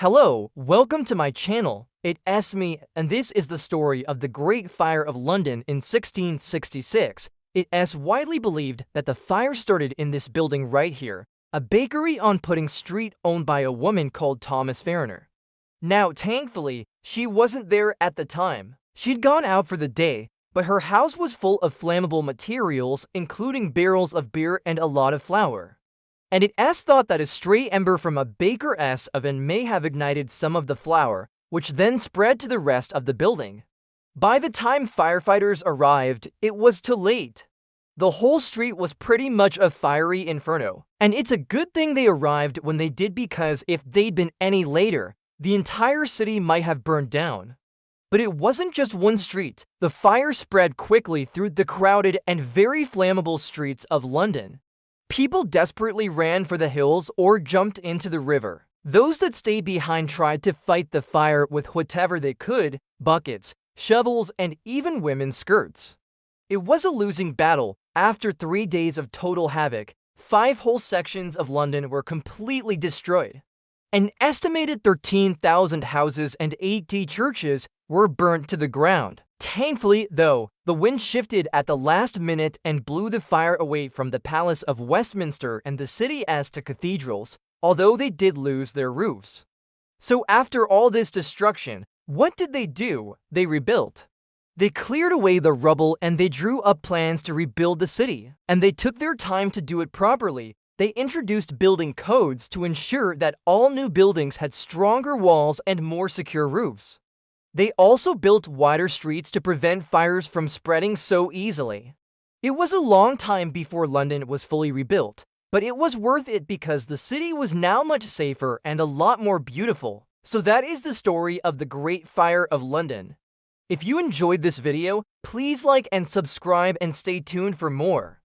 Hello, welcome to my channel. It's me, and this is the story of the Great Fire of London in 1666. It is widely believed that the fire started in this building right here, a bakery on Pudding Street owned by a woman called Thomas Fariner. Now, thankfully, she wasn't there at the time. She'd gone out for the day, but her house was full of flammable materials, including barrels of beer and a lot of flour. And it's thought that a stray ember from a baker's oven may have ignited some of the flour, which then spread to the rest of the building. By the time firefighters arrived, it was too late. The whole street was pretty much a fiery inferno, and it's a good thing they arrived when they did, because if they'd been any later, the entire city might have burned down. But it wasn't just one street. The fire spread quickly through the crowded and very flammable streets of London. People desperately ran for the hills or jumped into the river. Those that stayed behind tried to fight the fire with whatever they could: buckets, shovels, and even women's skirts. It was a losing battle. After 3 days of total havoc, 5 whole sections of London were completely destroyed. An estimated 13,000 houses and 80 churches were burnt to the ground. Thankfully, though, the wind shifted at the last minute and blew the fire away from the Palace of Westminster and the city as to cathedrals, although they did lose their roofs. So after all this destruction, what did they do? They rebuilt. They cleared away the rubble and they drew up plans to rebuild the city. And they took their time to do it properly. They introduced building codes to ensure that all new buildings had stronger walls and more secure roofs. They also built wider streets to prevent fires from spreading so easily. It was a long time before London was fully rebuilt, but it was worth it because the city was now much safer and a lot more beautiful. So that is the story of the Great Fire of London. If you enjoyed this video, please like and subscribe and stay tuned for more.